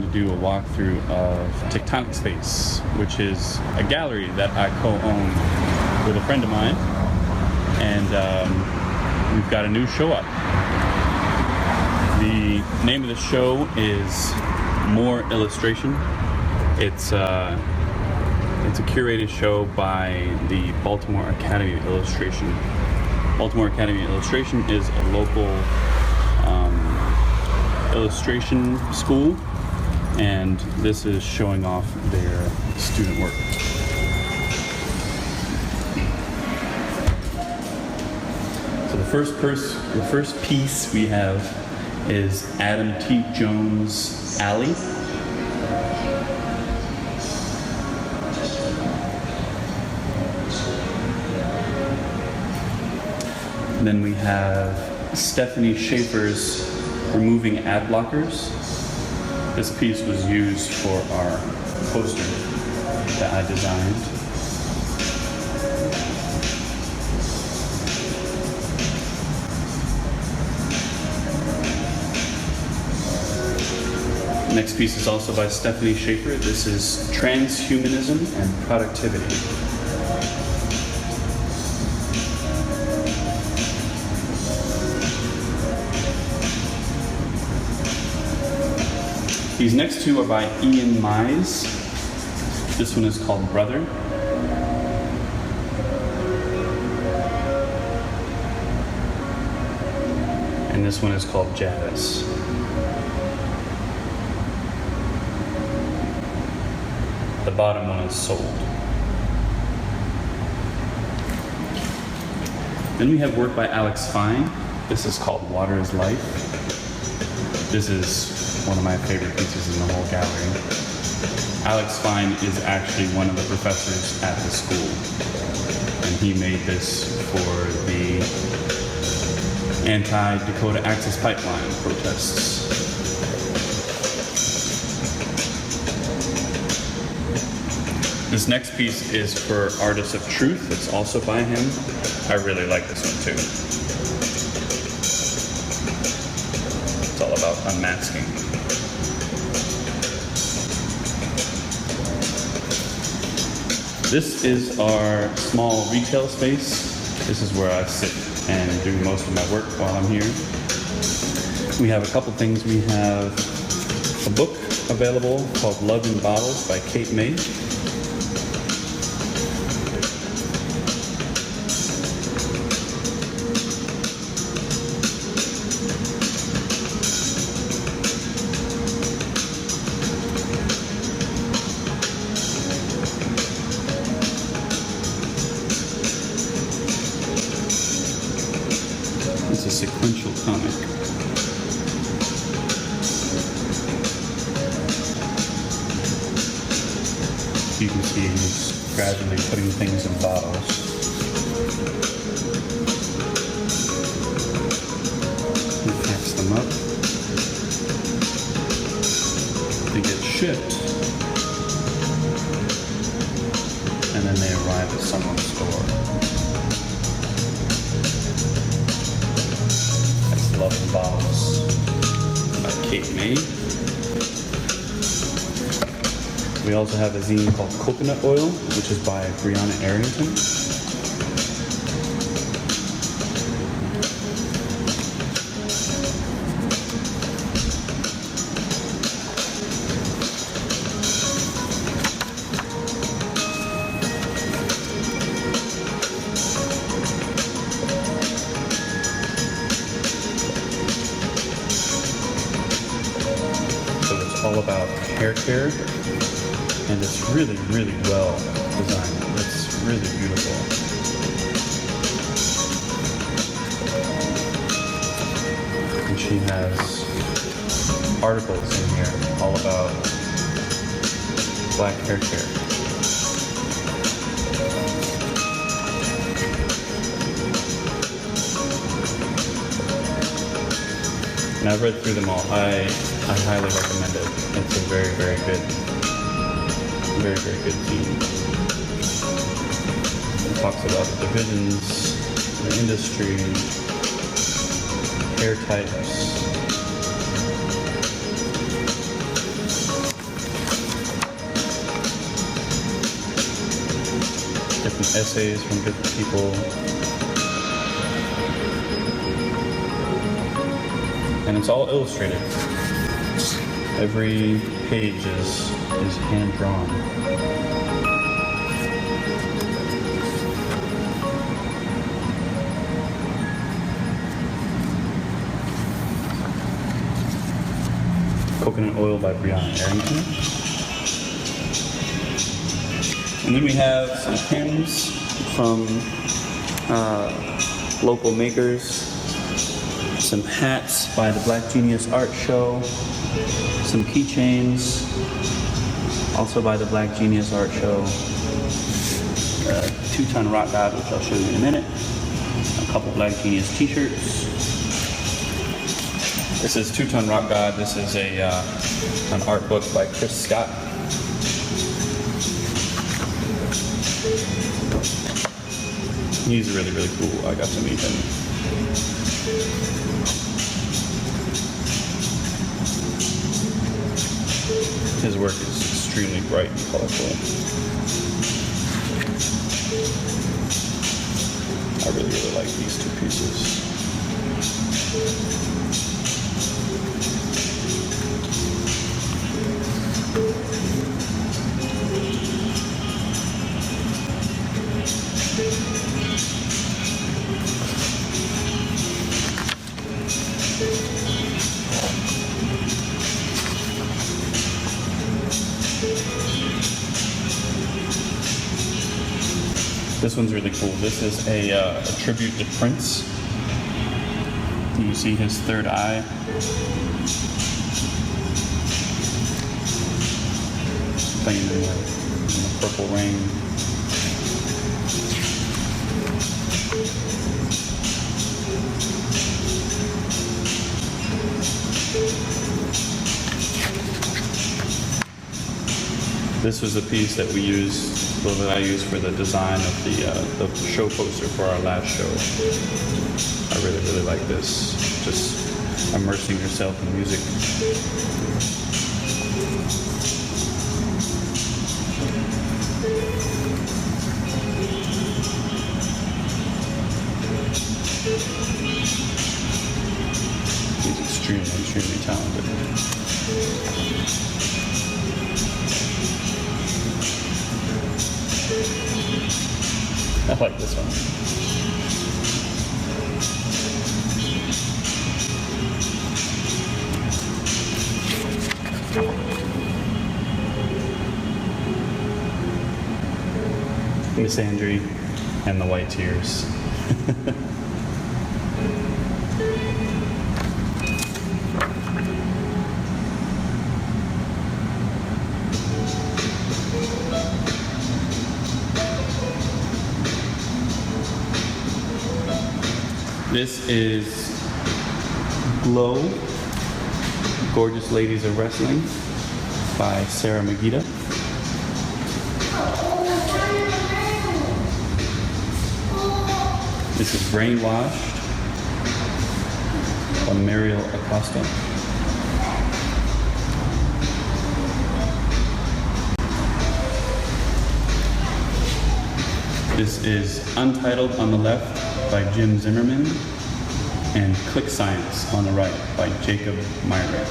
going to do a walkthrough of Tectonic Space, which is a gallery that I co-own with a friend of mine, and we've got a new show up. The name of the show is More Illustration. It's a curated show by the Baltimore Academy of Illustration. Baltimore Academy of Illustration is a local illustration school, and this is showing off their student work. So the first piece we have is Adam T. Jones' Alley. Then we have Stephanie Schaefer's Removing Ad Blockers. This piece was used for our poster that I designed. Next piece is also by Stephanie Schaefer. This is Transhumanism and Productivity. These next two are by Ian Mize. This one is called Brother. And this one is called Jazz. The bottom one is Sold. Then we have work by Alex Fine. This is called Water is Life. This is one of my favorite pieces in the whole gallery. Alex Fine is actually one of the professors at the school, and he made this for the anti-Dakota Access Pipeline protests. This next piece is for Artists of Truth. It's also by him. I really like this one too. It's all about unmasking. This is our small retail space. This is where I sit and do most of my work while I'm here. We have a couple things. We have a book available called Love in Bottles by Kate May. It's a sequential comic. You can see he's gradually putting things in bottles. He packs them up. They get shipped. And then they arrive at someone's store. Love in Bottles by Kate May. We also have a zine called Coconut Oil, which is by Brianna Arrington. All about hair care, and it's really, really well designed. It's really beautiful. And she has articles in here all about black hair care. And I've read through them all. I highly recommend it. It's a very, very good zine. It talks about the divisions, the industry, hair types. some essays from different people. And it's all illustrated. Every page is hand drawn. Coconut Oil by Brianna Arrington. And then we have some pins from local makers, some hats by the Black Genius Art Show, some keychains also by the Black Genius Art Show, a 2-ton rock god, which I'll show you in a minute, a couple Black Genius t-shirts. This is 2-ton rock god. This is an art book by Chris Scott. He's really, really cool. I got to meet him. His work is extremely bright and colorful. I really, really like these 2 pieces. This one's really cool. This is a tribute to Prince. You see his third eye. Playing in the purple rain. This was a piece that we used, that I used for the design of the show poster for our last show. I really, really like this. Just immersing yourself in music. He's extremely, extremely talented. I like this one. Miss Andrew and the White Tears. This is Glow, Gorgeous Ladies of Wrestling by Sarah Magida. This is Brainwashed by Mariel Acosta. This is Untitled on the left by Jim Zimmerman, and Click Science on the right by Jacob Myrick.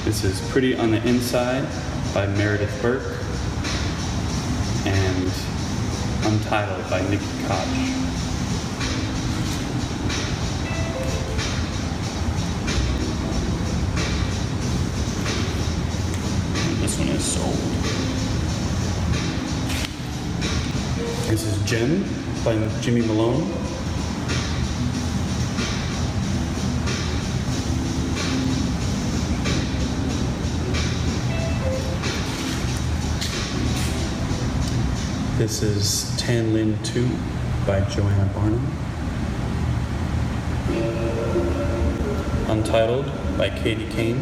This is Pretty on the Inside by Meredith Burke, and Untitled by Nikki Koch. This one is sold. This is Jen by Jimmy Malone. This is Tan Lin 2 by Joanna Barnum. Untitled by Katie Kane.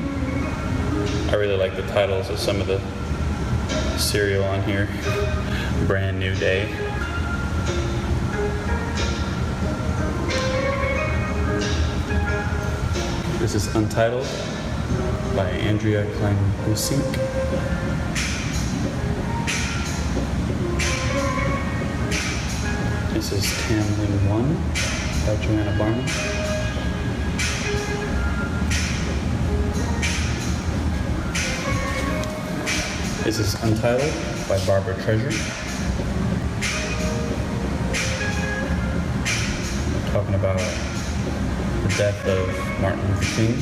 I really like the titles of some of the cereal on here. Brand New Day. This is Untitled by Andrea Klein-Husink. This is Tamlin 1 by Joanna Barnum. This is Untitled by Barbara Treasure. We're talking about the death of Martin Luther King.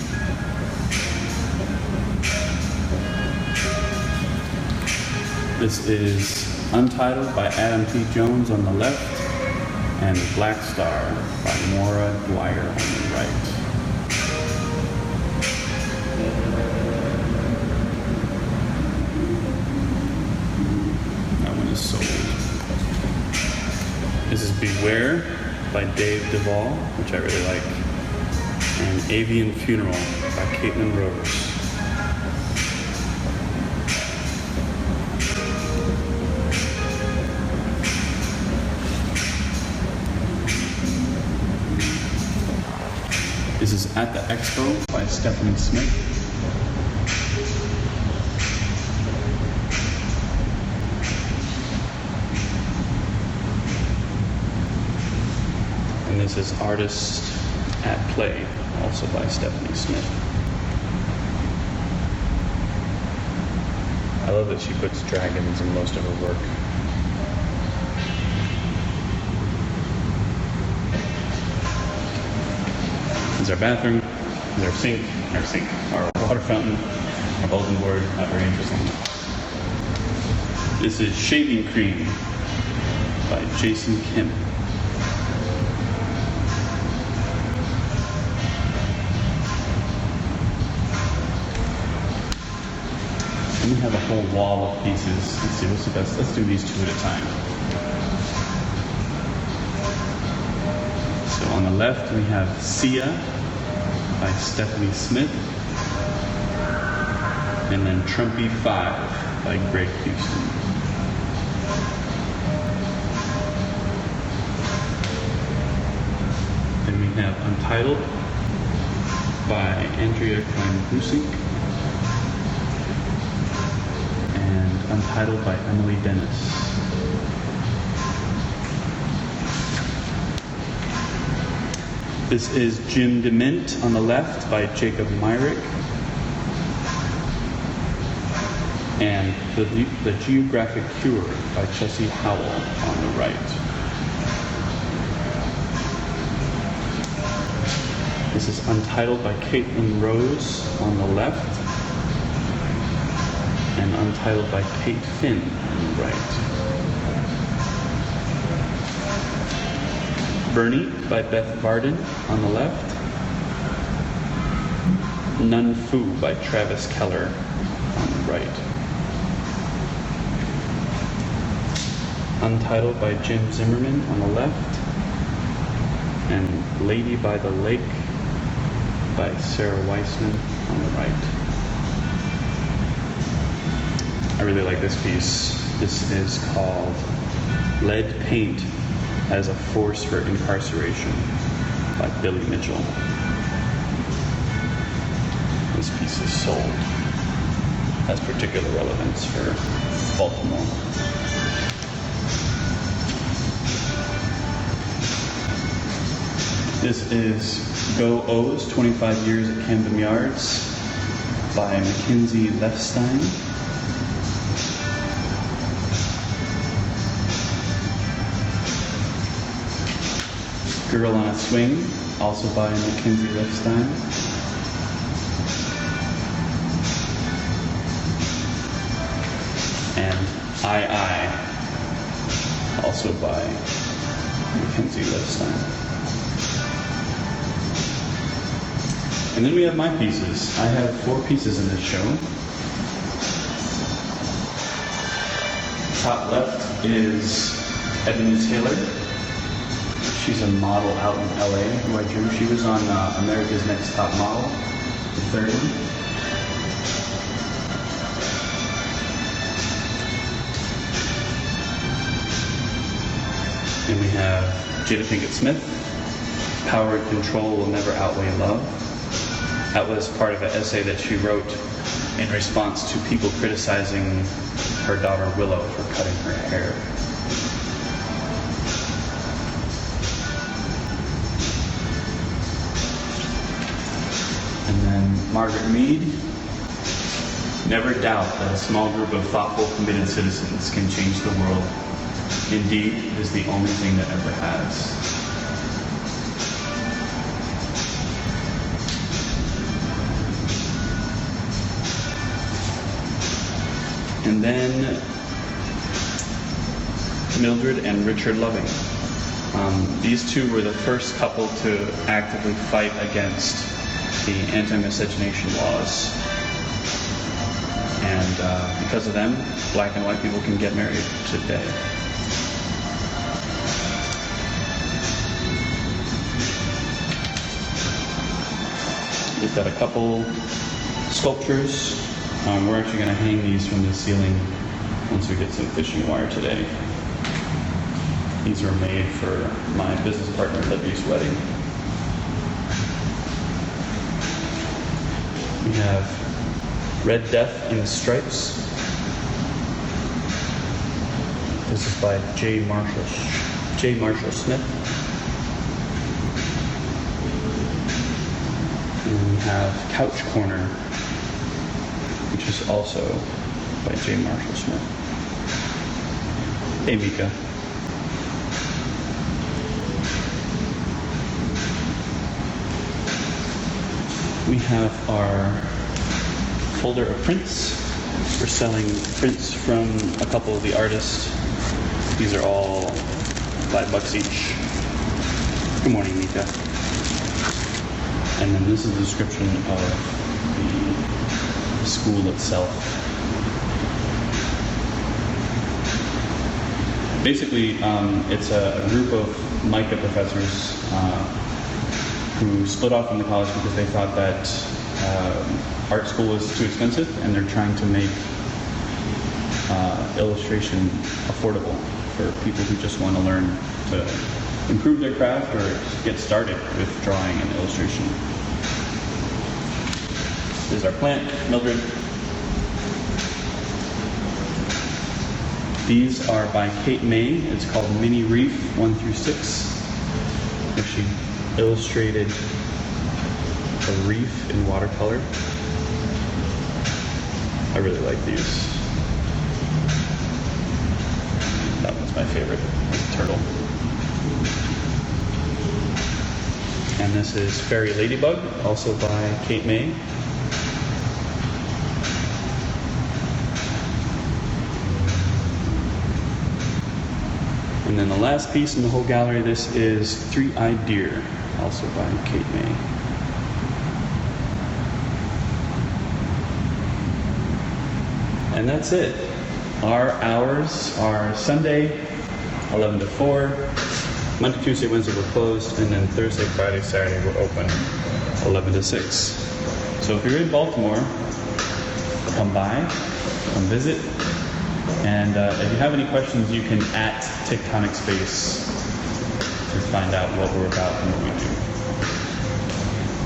This is Untitled by Adam P. Jones on the left and Black Star by Maura Dwyer on the right. That one is sold. This is Beware by Dave Duvall, which I really like, and Avian Funeral by Caitlin Rose. This is At the Expo by Stephanie Smith. And this is Artist at Play, also by Stephanie Smith. I love that she puts dragons in most of her work. This is our bathroom, this is our water fountain, our bulletin board, not very interesting. This is Shaving Cream by Jason Kim. And we have a whole wall of pieces. Let's see, what's the best? Let's do these two at a time. So on the left we have Sia by Stephanie Smith, and then Trumpy 5 by Greg Houston. Then we have Untitled by Andrea Klein-Husink, and Untitled by Emily Dennis. This is Jim DeMint on the left by Jacob Myrick, and the Geographic Cure by Chessie Howell on the right. This is Untitled by Caitlin Rose on the left, and Untitled by Kate Finn on the right. Bernie by Beth Varden on the left. Nun Fu by Travis Keller on the right. Untitled by Jim Zimmerman on the left. And Lady by the Lake by Sarah Weissman on the right. I really like this piece. This is called Lead Paint as a Force for Incarceration by Billy Mitchell. This piece is sold. Has particular relevance for Baltimore. This is Go O's 25 Years at Camden Yards by Mackenzie Lefstein. Girl on a Swing, also by Mackenzie Lefstein. And I, also by Mackenzie Lefstein. And then we have my pieces. I have 4 pieces in this show. Top left is Ebony Taylor. She's a model out in LA who I drew. She was on America's Next Top Model, the third one. Then we have Jada Pinkett Smith. Power and control will never outweigh love. That was part of an essay that she wrote in response to people criticizing her daughter Willow for cutting her hair. And then Margaret Mead. Never doubt that a small group of thoughtful, committed citizens can change the world. Indeed, it is the only thing that ever has. And then Mildred and Richard Loving. These two were the first couple to actively fight against the anti-miscegenation laws. And because of them, black and white people can get married today. We've got a couple sculptures. We're actually going to hang these from the ceiling once we get some fishing wire today. These were made for my business partner Libby's wedding. We have Red Death in Stripes. This is by J. Marshall Smith. And we have Couch Corner, which is also by J. Marshall Smith. Hey, Mika. We have our folder of prints. We're selling prints from a couple of the artists. These are all $5 each. Good morning, Mika. And then this is a description of the school itself. Basically, it's a group of MICA professors who split off from the college because they thought that art school was too expensive, and they're trying to make illustration affordable for people who just want to learn to improve their craft or get started with drawing and illustration. This is our plant, Mildred. These are by Kate May. It's called Mini Reef 1 through 6. Where she illustrated a reef in watercolor. I really like these. That one's my favorite, turtle. And this is Fairy Ladybug, also by Kate May. And then the last piece in the whole gallery, this is Three-Eyed Deer, also by Kate May. And that's it. Our hours are Sunday, 11 to 4. Monday, Tuesday, Wednesday we're closed, and then Thursday, Friday, Saturday we're open, 11 to 6. So if you're in Baltimore, come by, come visit. And if you have any questions, you can @ Tectonic Space to find out what we're about and what we do.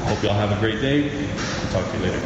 Hope you all have a great day. Talk to you later.